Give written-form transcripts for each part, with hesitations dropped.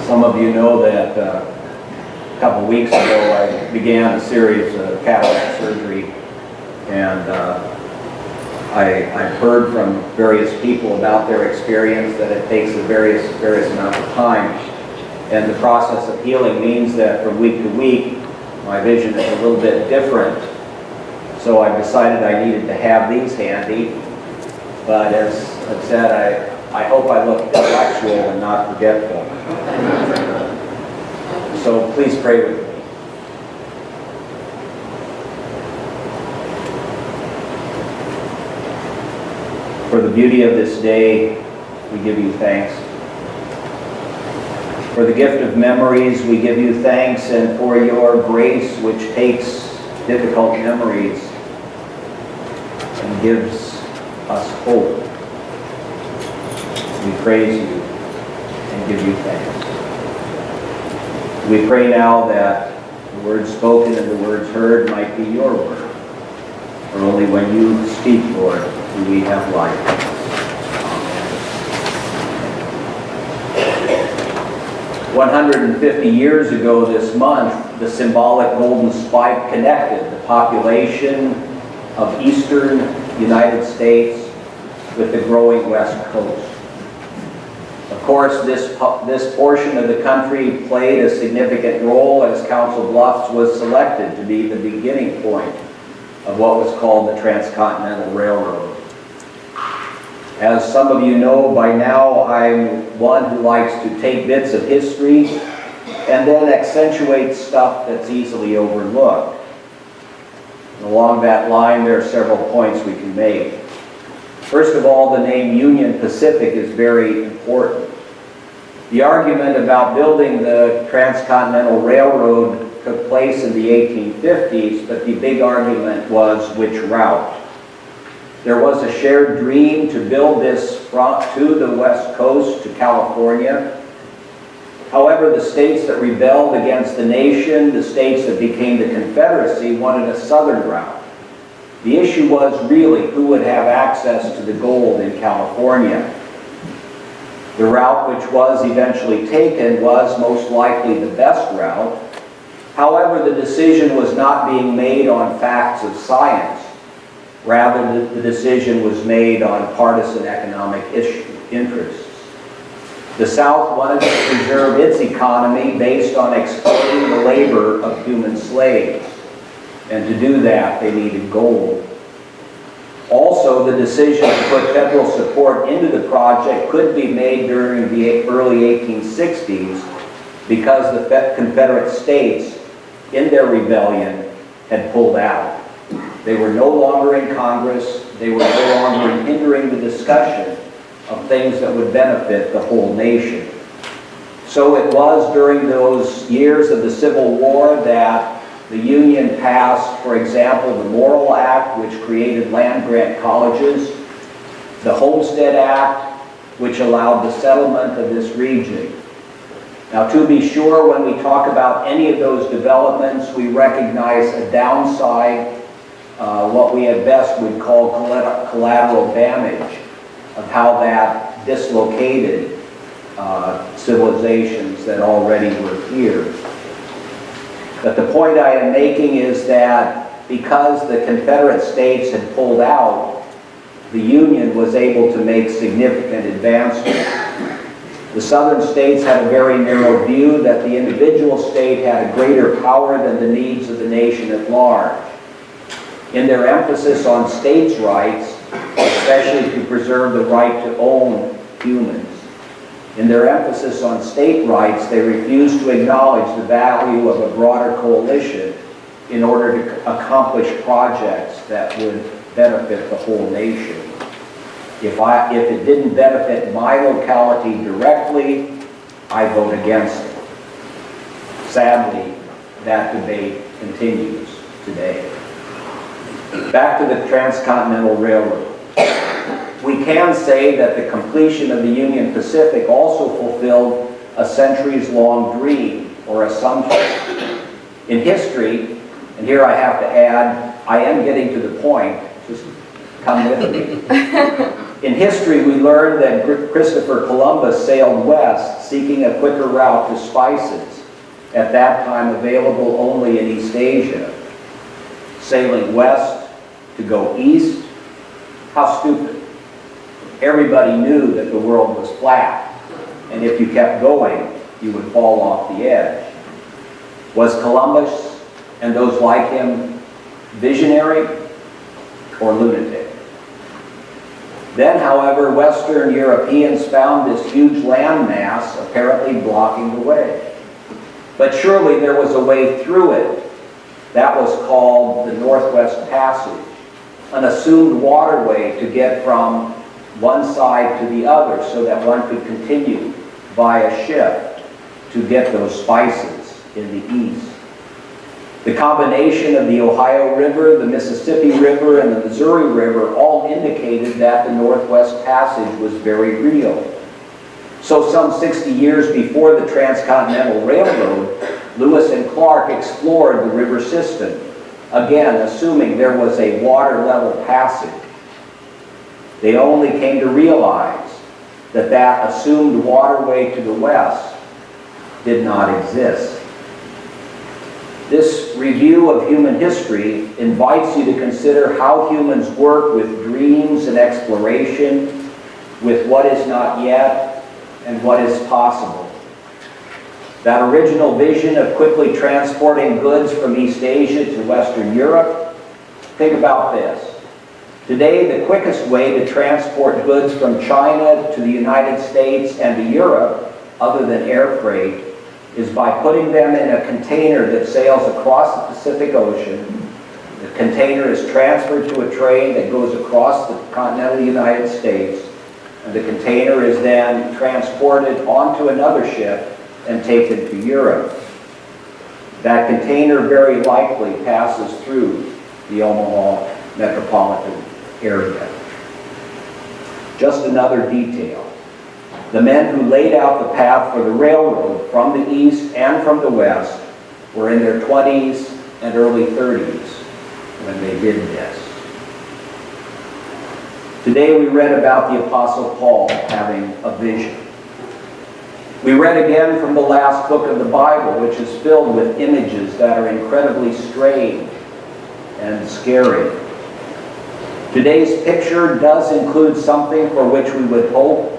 Some of you know that a couple weeks ago I began a series of cataract surgery, and I've heard from various people about their experience that it takes a various amount of time, and the process of healing means that from week to week my vision is a little bit different. So I decided I needed to have these handy, but as I've said, I hope I look intellectual and not forgetful. So please pray with me. For the beauty of this day, we give you thanks. For the gift of memories, we give you thanks, and for your grace which takes difficult memories and gives us hope. We praise you and give you thanks. We pray now that the words spoken and the words heard might be your word. For only when you speak, Lord, do we have life. Amen. 150 years ago this month, the symbolic golden spike connected the population of eastern United States with the growing West Coast. Of course, this portion of the country played a significant role as Council Bluffs was selected to be the beginning point of what was called the Transcontinental Railroad. As some of you know by now, I'm one who likes to take bits of history and then accentuate stuff that's easily overlooked. And along that line, there are several points we can make. First of all, the name Union Pacific is very important. The argument about building the Transcontinental Railroad took place in the 1850s, but the big argument was which route. There was a shared dream to build this to the West Coast, to California. However, the states that rebelled against the nation, the states that became the Confederacy, wanted a southern route. The issue was really who would have access to the gold in California. The route which was eventually taken was most likely the best route. However, the decision was not being made on facts of science. Rather, the decision was made on partisan economic interests. The South wanted to preserve its economy based on exploiting the labor of human slaves. And to do that, they needed gold. Also, the decision to put federal support into the project could be made during the early 1860s because the Confederate States, in their rebellion, had pulled out. They were no longer in Congress. They were no longer hindering the discussion of things that would benefit the whole nation. So it was during those years of the Civil War that the Union passed, for example, the Morrill Act, which created land-grant colleges, the Homestead Act, which allowed the settlement of this region. Now, to be sure, when we talk about any of those developments, we recognize a downside, what we at best would call collateral damage, of how that dislocated civilizations that already were here. But the point I am making is that because the Confederate States had pulled out, the Union was able to make significant advancements. The Southern states had a very narrow view that the individual state had a greater power than the needs of the nation at large. In their emphasis on states' rights, especially to preserve the right to own humans, in their emphasis on state rights, they refused to acknowledge the value of a broader coalition in order to accomplish projects that would benefit the whole nation. If it didn't benefit my locality directly, I vote against it. Sadly, that debate continues today. Back to the Transcontinental Railroad. We can say that the completion of the Union Pacific also fulfilled a centuries-long dream or assumption. In history, and here I have to add, I am getting to the point, just Come with me. In history, we learned that Christopher Columbus sailed west, seeking a quicker route to spices, at that time available only in East Asia. Sailing west to go east? How stupid. Everybody knew that the world was flat, and if you kept going, you would fall off the edge. Was Columbus and those like him visionary or lunatic? Then, however, Western Europeans found this huge landmass apparently blocking the way. But surely there was a way through it. That was called the Northwest Passage, an assumed waterway to get from one side to the other so that one could continue via ship to get those spices in the east. The combination of the Ohio River, the Mississippi River, and the Missouri River all indicated that the Northwest Passage was very real. So some 60 years before the Transcontinental Railroad, Lewis and Clark explored the river system, again assuming there was a water-level passage. They only came to realize that that assumed waterway to the west did not exist. This review of human history invites you to consider how humans work with dreams and exploration, with what is not yet and what is possible. That original vision of quickly transporting goods from East Asia to Western Europe, think about this. Today, the quickest way to transport goods from China to the United States and to Europe, other than air freight, is by putting them in a container that sails across the Pacific Ocean. The container is transferred to a train that goes across the continental United States, and the container is then transported onto another ship and taken to Europe. That container very likely passes through the Omaha metropolitan area. Just another detail. The men who laid out the path for the railroad from the east and from the west were in their 20s and early 30s when they did this. Today we read about the Apostle Paul having a vision. We read again from the last book of the Bible, which is filled with images that are incredibly strange and scary. Today's picture does include something for which we would hope,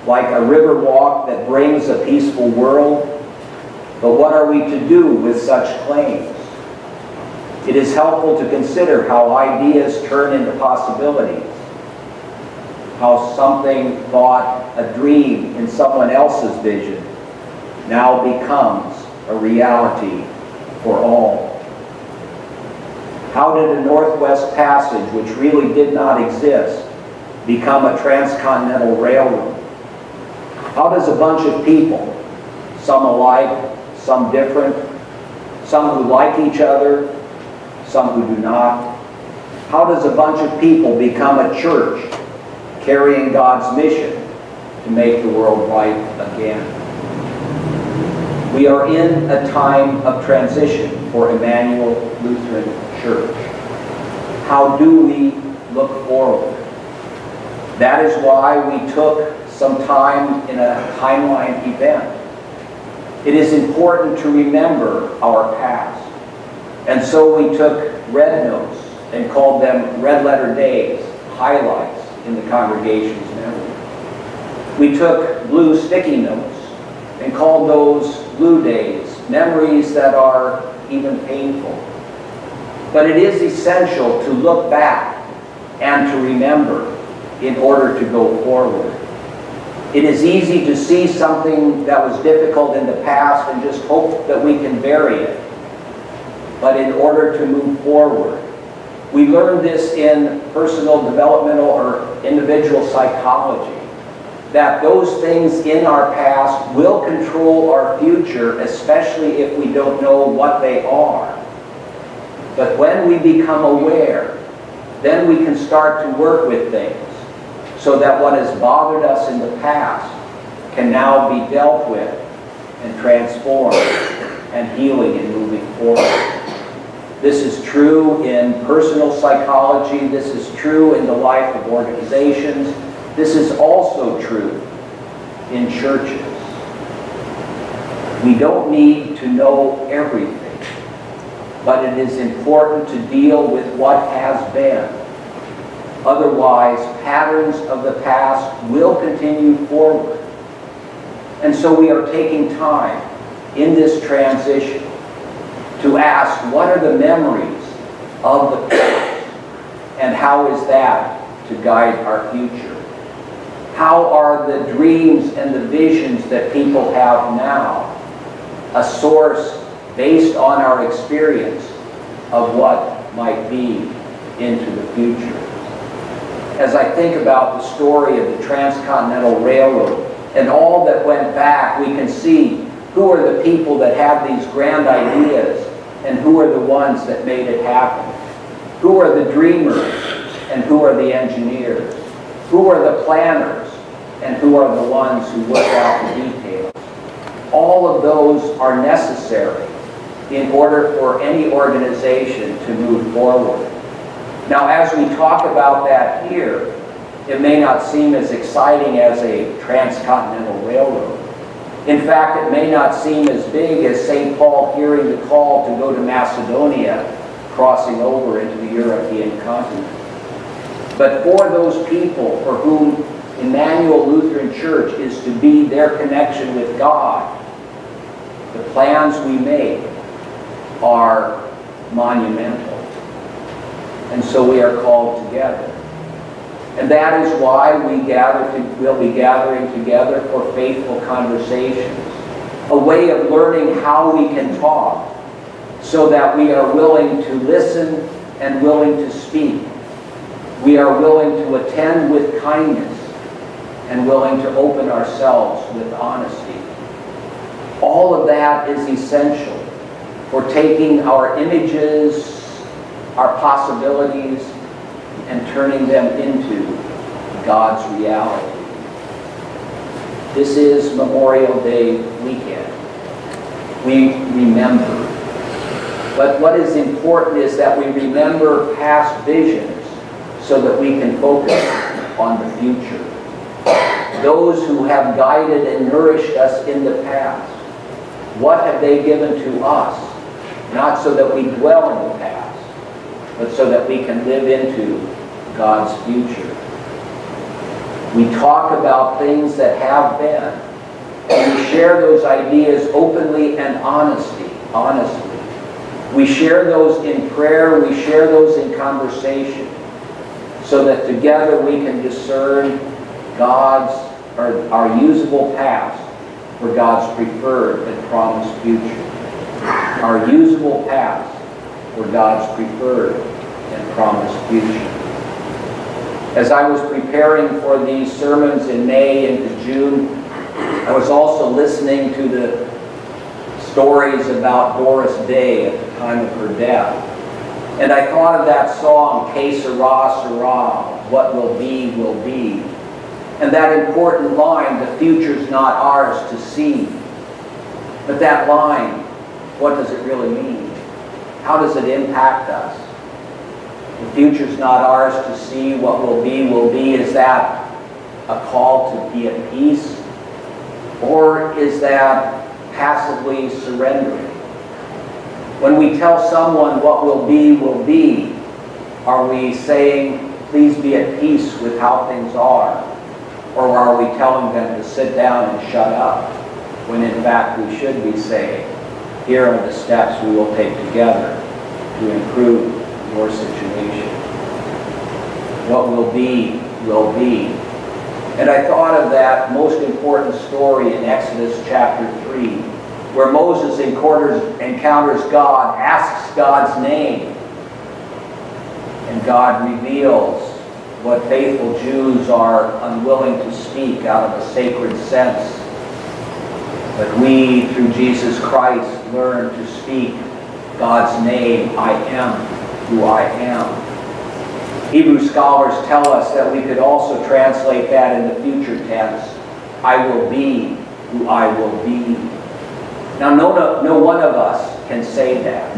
like a river walk that brings a peaceful world. But what are we to do with such claims? It is helpful to consider how ideas turn into possibilities, how something thought a dream in someone else's vision now becomes a reality for all. How did a Northwest Passage, which really did not exist, become a transcontinental railroad? How does a bunch of people, some alike, some different, some who like each other, some who do not, how does a bunch of people become a church carrying God's mission to make the world right again? We are in a time of transition for Immanuel Lutheran Church. How do we look forward? That is why we took some time in a timeline event. It is important to remember our past. And so we took red notes and called them red letter days, highlights in the congregation's memory. We took blue sticky notes and called those blue days, memories that are even painful. But it is essential to look back and to remember in order to go forward. It is easy to see something that was difficult in the past and just hope that we can bury it. But in order to move forward, we learn this in personal developmental or individual psychology, that those things in our past will control our future, especially if we don't know what they are. But when we become aware, then we can start to work with things so that what has bothered us in the past can now be dealt with and transformed and healing and moving forward. This is true in personal psychology. This is true in the life of organizations. This is also true in churches. We don't need to know everything, but it is important to deal with what has been. Otherwise, patterns of the past will continue forward. And so we are taking time in this transition to ask, what are the memories of the past, and how is that to guide our future? How are the dreams and the visions that people have now a source based on our experience of what might be into the future? As I think about the story of the Transcontinental Railroad and all that went back, we can see who are the people that have these grand ideas and who are the ones that made it happen. Who are the dreamers and who are the engineers? Who are the planners and who are the ones who work out the details? All of those are necessary in order for any organization to move forward. Now, as we talk about that here, it may not seem as exciting as a transcontinental railroad. In fact, it may not seem as big as St. Paul hearing the call to go to Macedonia, crossing over into the European continent. But for those people for whom Immanuel Lutheran Church is to be their connection with God, the plans we make are monumental. And so we are called together. And that is why we'll be gathering together for faithful conversations, a way of learning how we can talk so that we are willing to listen and willing to speak. We are willing to attend with kindness and willing to open ourselves with honesty. All of that is essential for taking our images, our possibilities, and turning them into God's reality. This is Memorial Day weekend. We remember. But what is important is that we remember past visions so that we can focus on the future. Those who have guided and nourished us in the past, what have they given to us? Not so that we dwell in the past, but so that we can live into God's future. We talk about things that have been, and we share those ideas openly and honestly. We share those in prayer, we share those in conversation, so that together we can discern our usable past for God's preferred and promised future. Our usable past for God's preferred and promised future. As I was preparing for these sermons in May into June, I was also listening to the stories about Doris Day at the time of her death. And I thought of that song, Que sera, sera, what will be, will be. And that important line, the future's not ours to see. But that line, what does it really mean? How does it impact us? The future's not ours to see, what will be, will be. Is that a call to be at peace? Or is that passively surrendering? When we tell someone what will be, are we saying, please be at peace with how things are? Or are we telling them to sit down and shut up, when in fact we should be saying, here are the steps we will take together to improve your situation. What will be, will be. And I thought of that most important story in Exodus chapter 3, where Moses encounters God, asks God's name, and God reveals what faithful Jews are unwilling to speak out of a sacred sense. But we, through Jesus Christ, learn to speak God's name, I am who I am. Hebrew scholars tell us that we could also translate that in the future tense, I will be who I will be. Now, no one of us can say that.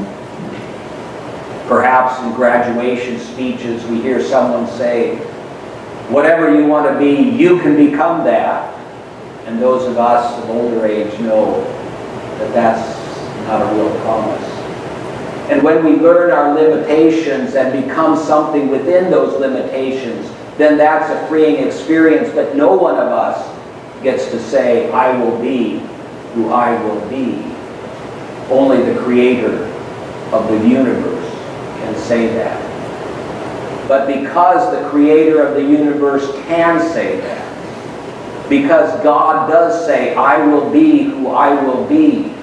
Perhaps in graduation speeches we hear someone say, whatever you want to be, you can become that. And those of us of older age know that that's not a real promise. And when we learn our limitations and become something within those limitations, then that's a freeing experience. But no one of us gets to say, I will be who I will be. Only the Creator of the universe can say that. But because the Creator of the universe can say that, because God does say, I will be who I will be,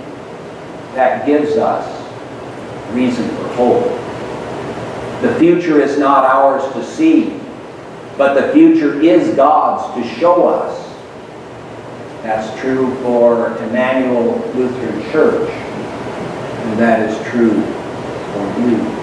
that gives us reason for hope. The future is not ours to see, but the future is God's to show us. That's true for Immanuel Lutheran Church, and that is true for you.